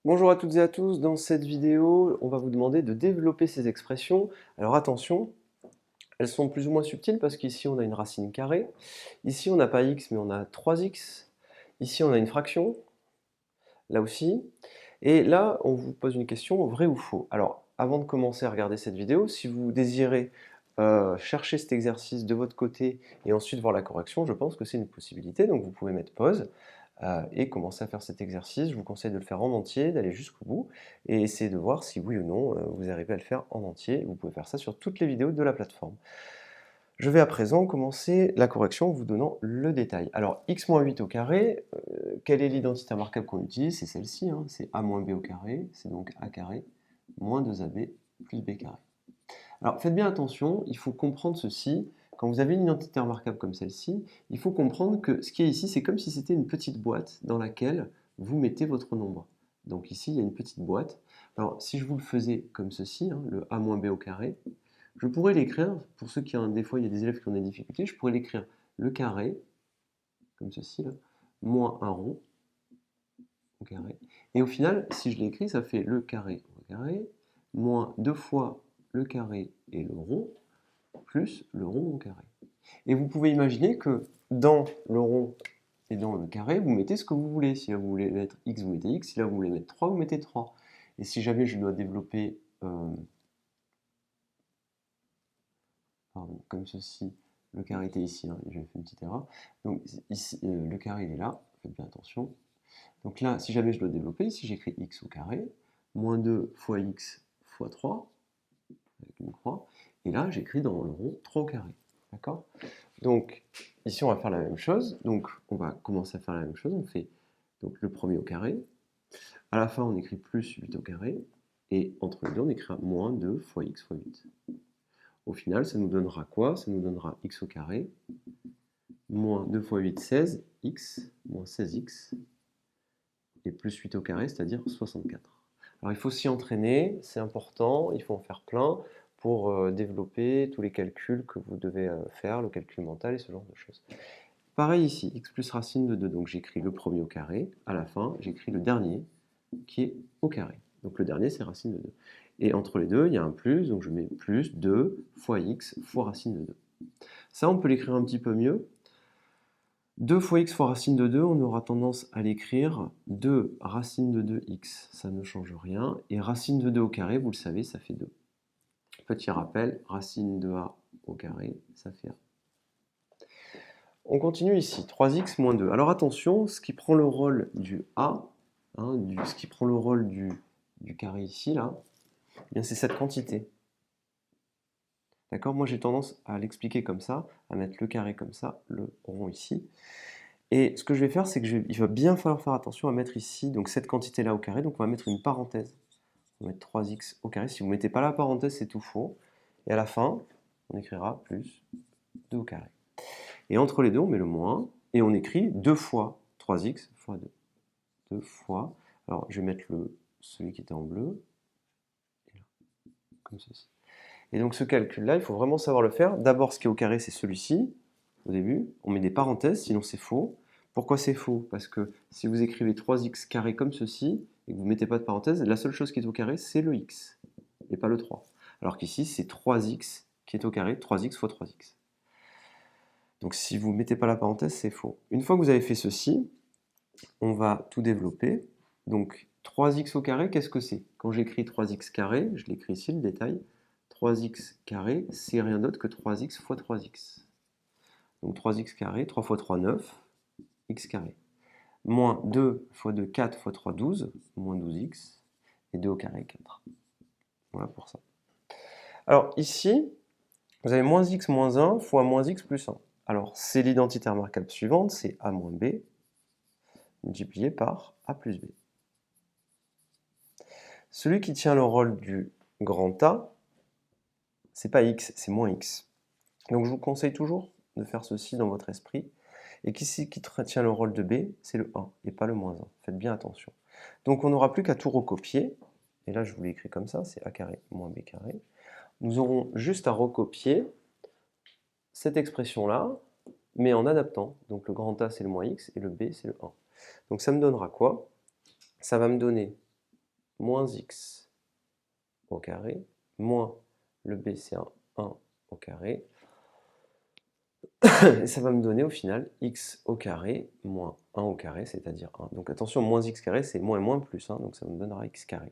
Bonjour à toutes et à tous, dans cette vidéo, on va vous demander de développer ces expressions. Alors attention, elles sont plus ou moins subtiles parce qu'ici on a une racine carrée, ici on n'a pas x mais on a 3x, ici on a une fraction, là aussi, et là on vous pose une question, vrai ou faux? Alors avant de commencer à regarder cette vidéo, si vous désirez chercher cet exercice de votre côté et ensuite voir la correction, je pense que c'est une possibilité, donc vous pouvez mettre pause et commencer à faire cet exercice. Je vous conseille de le faire en entier, d'aller jusqu'au bout et essayer de voir si oui ou non vous arrivez à le faire en entier. Vous pouvez faire ça sur toutes les vidéos de la plateforme. Je vais à présent commencer la correction en vous donnant le détail. Alors x-8 au carré, quelle est l'identité remarquable qu'on utilise? C'est celle-ci, hein, c'est a moins b au carré, c'est donc a carré moins 2ab plus b carré. Alors faites bien attention, il faut comprendre ceci. Quand vous avez une identité remarquable comme celle-ci, il faut comprendre que ce qui est ici, c'est comme si c'était une petite boîte dans laquelle vous mettez votre nombre. Donc ici, il y a une petite boîte. Alors si je vous le faisais comme ceci, hein, le a moins b au carré, je pourrais l'écrire, pour ceux qui ont des fois, il y a des élèves qui ont des difficultés, je pourrais l'écrire le carré, comme ceci, là, moins un rond au carré. Et au final, si je l'écris, ça fait le carré au carré, moins 2 fois le carré et le rond, plus le rond au carré. Et vous pouvez imaginer que dans le rond et dans le carré, vous mettez ce que vous voulez. Si là vous voulez mettre x, vous mettez x. Si là vous voulez mettre 3, vous mettez 3. Et si jamais je dois développer pardon, comme ceci, le carré était ici, hein, j'ai fait une petite erreur. Donc ici, le carré il est là, faites bien attention. Donc là, si jamais je dois développer, ici j'écris x au carré, moins 2 fois x fois 3, avec une croix. Et là, j'écris dans le rond 3 au carré. D'accord? Donc, ici, on va faire la même chose. Donc, on va commencer à faire la même chose. On fait donc, le premier au carré. À la fin, on écrit plus 8 au carré. Et entre les deux, on écrit moins 2 fois x fois 8. Au final, ça nous donnera quoi? Ça nous donnera x au carré, moins 2 fois 8, 16, x, moins 16x, et plus 8 au carré, c'est-à-dire 64. Alors, il faut s'y entraîner, c'est important, il faut en faire plein pour développer tous les calculs que vous devez faire, le calcul mental et ce genre de choses. Pareil ici, x plus racine de 2, donc j'écris le premier au carré, à la fin j'écris le dernier qui est au carré. Donc le dernier c'est racine de 2. Et entre les deux, il y a un plus, donc je mets plus 2 fois x fois racine de 2. Ça, on peut l'écrire un petit peu mieux. 2 fois x fois racine de 2, on aura tendance à l'écrire 2 racine de 2x, ça ne change rien. Et racine de 2 au carré, vous le savez, ça fait 2. Petit rappel, racine de a au carré, ça fait a. On continue ici, 3x moins 2. Alors attention, ce qui prend le rôle du a, hein, ce qui prend le rôle du carré ici, là, eh bien c'est cette quantité. D'accord? Moi j'ai tendance à l'expliquer comme ça, à mettre le carré comme ça, le rond ici. Et ce que je vais faire, c'est qu'il va bien falloir faire attention à mettre ici donc cette quantité-là au carré, donc on va mettre une parenthèse. On va mettre 3x au carré. Si vous ne mettez pas la parenthèse, c'est tout faux. Et à la fin, on écrira plus 2 au carré. Et entre les deux, on met le moins, et on écrit 2 fois 3x fois 2. 2 fois, alors je vais mettre celui qui était en bleu, comme ceci. Et donc ce calcul-là, il faut vraiment savoir le faire. D'abord, ce qui est au carré, c'est celui-ci, au début. On met des parenthèses, sinon c'est faux. Pourquoi c'est faux? Parce que si vous écrivez 3x carré comme ceci, et que vous ne mettez pas de parenthèse, la seule chose qui est au carré, c'est le x, et pas le 3. Alors qu'ici, c'est 3x qui est au carré, 3x fois 3x. Donc si vous ne mettez pas la parenthèse, c'est faux. Une fois que vous avez fait ceci, on va tout développer. Donc 3x au carré, qu'est-ce que c'est? Quand j'écris 3x carré, je l'écris ici le détail, 3x carré, c'est rien d'autre que 3x fois 3x. Donc 3x carré, 3 fois 3, 9, x carré. Moins 2 fois 2, 4 fois 3, 12, moins 12x, et 2 au carré, 4. Voilà pour ça. Alors ici, vous avez moins x moins 1 fois moins x plus 1. Alors c'est l'identité remarquable suivante, c'est a moins b, multiplié par a plus b. Celui qui tient le rôle du grand A, c'est pas x, c'est moins x. Donc je vous conseille toujours de faire ceci dans votre esprit. Et qui tient le rôle de b, c'est le 1 et pas le moins 1. Faites bien attention. Donc on n'aura plus qu'à tout recopier. Et là je vous l'ai écrit comme ça, c'est a carré moins b carré. Nous aurons juste à recopier cette expression-là, mais en adaptant. Donc le grand A c'est le moins x et le b c'est le 1. Donc ça me donnera quoi? Ça va me donner moins x au carré, moins le b c'est un 1 au carré, et ça va me donner au final x au carré moins 1 au carré, c'est-à-dire 1. Donc attention, moins x carré c'est moins et moins plus 1, donc ça me donnera x carré.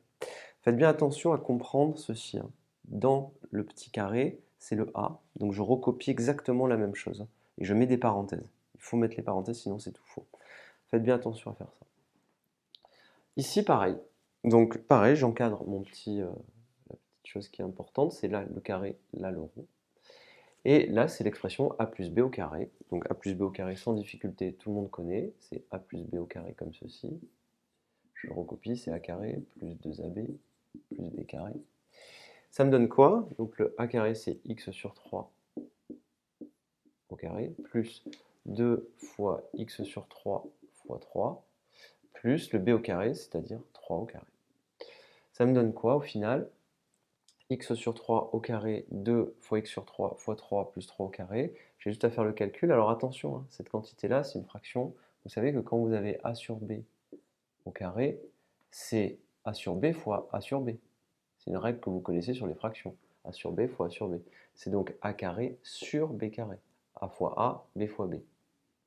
Faites bien attention à comprendre ceci, hein. Dans le petit carré, c'est le a, donc je recopie exactement la même chose, hein, et je mets des parenthèses. Il faut mettre les parenthèses, sinon c'est tout faux. Faites bien attention à faire ça. Ici, pareil. Donc pareil, j'encadre la petite chose qui est importante, c'est là le carré, là le rond. Et là, c'est l'expression a plus b au carré. Donc a plus b au carré sans difficulté, tout le monde connaît. C'est a plus b au carré comme ceci. Je le recopie, c'est a carré plus 2ab plus b carré. Ça me donne quoi? Donc le a carré, c'est x sur 3 au carré, plus 2 fois x sur 3 fois 3, plus le b au carré, c'est-à-dire 3 au carré. Ça me donne quoi au final? X sur 3 au carré, 2 fois x sur 3 fois 3 plus 3 au carré. J'ai juste à faire le calcul. Alors attention, hein, cette quantité-là, c'est une fraction. Vous savez que quand vous avez a sur b au carré, c'est a sur b fois a sur b. C'est une règle que vous connaissez sur les fractions. A sur b fois a sur b. C'est donc a carré sur b carré. A fois a, b fois b.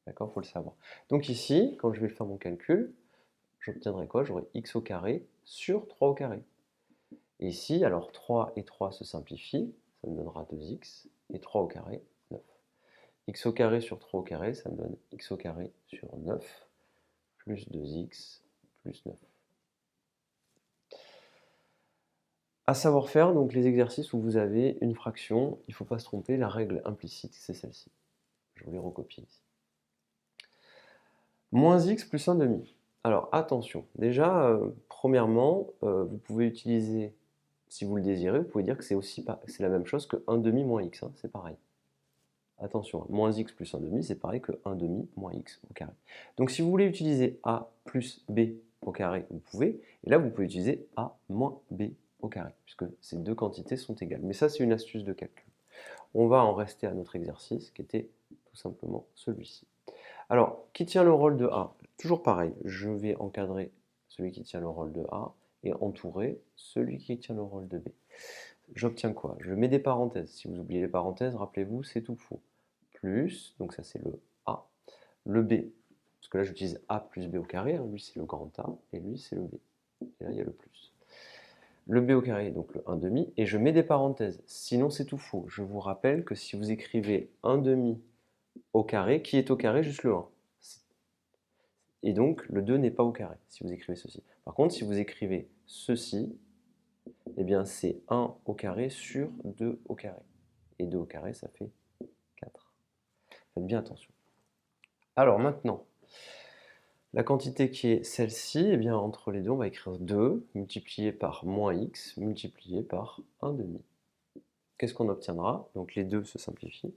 D'accord, il faut le savoir. Donc ici, quand je vais faire mon calcul, j'obtiendrai quoi? J'aurai x au carré sur 3 au carré. Et ici, alors 3 et 3 se simplifient, ça me donnera 2x, et 3 au carré, 9. X au carré sur 3 au carré, ça me donne x au carré sur 9, plus 2x, plus 9. À savoir faire donc les exercices où vous avez une fraction, il ne faut pas se tromper, la règle implicite, c'est celle-ci. Je vous les recopie ici. Moins x plus 1 demi. Alors attention, déjà, premièrement, vous pouvez utiliser, si vous le désirez, vous pouvez dire que c'est la même chose que 1 demi moins x, hein, c'est pareil. Attention, moins x plus 1 demi, c'est pareil que 1 demi moins x au carré. Donc si vous voulez utiliser a plus b au carré, vous pouvez, et là vous pouvez utiliser a moins b au carré, puisque ces deux quantités sont égales. Mais ça c'est une astuce de calcul. On va en rester à notre exercice, qui était tout simplement celui-ci. Alors, qui tient le rôle de a? Toujours pareil, je vais encadrer celui qui tient le rôle de a, et entourer celui qui tient le rôle de b. J'obtiens quoi? Je mets des parenthèses. Si vous oubliez les parenthèses, rappelez-vous, c'est tout faux. Plus, donc ça c'est le A, le B, parce que là j'utilise A plus B au carré, hein, lui c'est le grand A, et lui c'est le B. Et là il y a le plus. Le B au carré, donc le 1 demi, et je mets des parenthèses, sinon c'est tout faux. Je vous rappelle que si vous écrivez 1 demi au carré, qui est au carré? Juste le 1. Et donc le 2 n'est pas au carré, si vous écrivez ceci. Par contre, si vous écrivez ceci, eh bien c'est 1 au carré sur 2 au carré. Et 2 au carré, ça fait 4. Faites bien attention. Alors maintenant, la quantité qui est celle-ci, eh bien entre les deux, on va écrire 2 multiplié par moins x multiplié par 1 demi. Qu'est-ce qu'on obtiendra? Donc les deux se simplifient.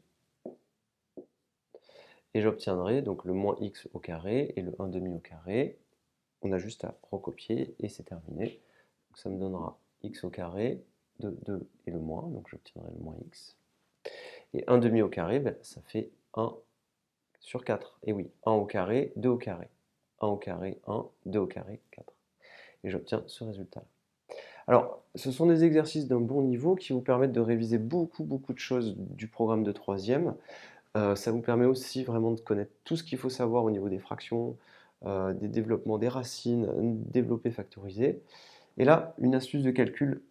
Et j'obtiendrai donc le moins x au carré et le 1 demi au carré. On a juste à recopier et c'est terminé. Donc ça me donnera x au carré de 2 et le moins, donc j'obtiendrai le moins x. Et 1 demi au carré, ben, ça fait 1 sur 4. Et oui, 1 au carré, 2 au carré. 1 au carré, 1, 2 au carré, 4. Et j'obtiens ce résultat-là. Alors, ce sont des exercices d'un bon niveau qui vous permettent de réviser beaucoup de choses du programme de 3e. Ça vous permet aussi vraiment de connaître tout ce qu'il faut savoir au niveau des fractions, des développements des racines, développer, factoriser. Et là, une astuce de calcul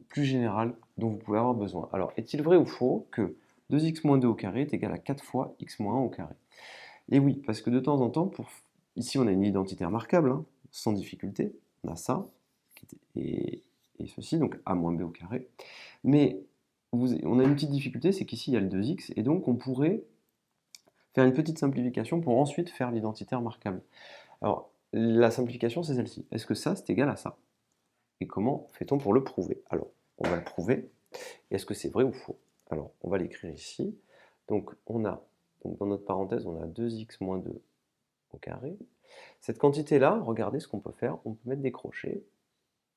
plus générale dont vous pouvez avoir besoin. Alors, est-il vrai ou faux que 2x moins 2 au carré est égal à 4 fois x moins 1 au carré? Et oui, parce que de temps en temps, ici on a une identité remarquable, hein, sans difficulté, on a ça, et ceci, donc a moins b au carré. Mais on a une petite difficulté, c'est qu'ici il y a le 2x, et donc on pourrait faire une petite simplification pour ensuite faire l'identité remarquable. Alors, la simplification, c'est celle-ci. Est-ce que ça, c'est égal à ça? Et comment fait-on pour le prouver? Alors, on va le prouver. Est-ce que c'est vrai ou faux? Alors, on va l'écrire ici. Donc, donc dans notre parenthèse, on a 2x moins 2 au carré. Cette quantité-là, regardez ce qu'on peut faire. On peut mettre des crochets.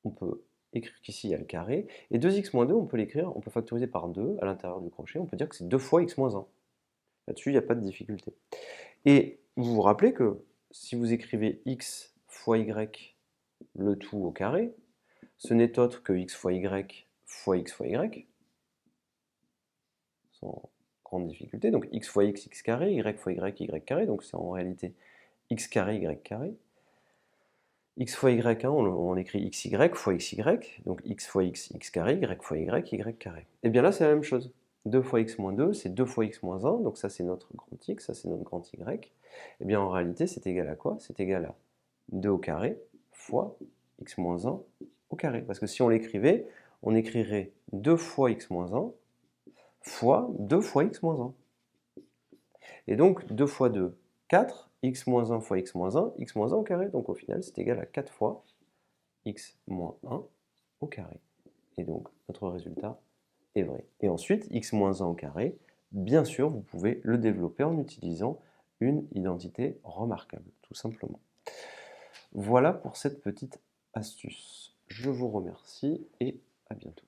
On peut écrire qu'ici, il y a le carré. Et 2x moins 2, on peut l'écrire, on peut factoriser par 2 à l'intérieur du crochet. On peut dire que c'est 2 fois x moins 1. Là-dessus, il n'y a pas de difficulté. Et vous vous rappelez que si vous écrivez x fois y, le tout au carré, ce n'est autre que x fois y fois x fois y, sans grande difficulté. Donc x fois x, x carré, y fois y, y carré. Donc c'est en réalité x carré, y carré. X fois y, hein, on écrit xy fois xy, donc x fois x, x carré, y fois y, y carré. Et bien là, c'est la même chose. 2 fois x moins 2, c'est 2 fois x moins 1, donc ça c'est notre grand x, ça c'est notre grand y. Et bien en réalité, c'est égal à quoi? C'est égal à 2 au carré fois x moins 1 au carré. Parce que si on l'écrivait, on écrirait 2 fois x moins 1 fois 2 fois x moins 1. Et donc 2 fois 2, 4, x moins 1 fois x moins 1, x moins 1 au carré. Donc au final, c'est égal à 4 fois x moins 1 au carré. Et donc notre résultat est vrai. Et ensuite, x moins 1 au carré, bien sûr, vous pouvez le développer en utilisant une identité remarquable, tout simplement. Voilà pour cette petite astuce. Je vous remercie et à bientôt.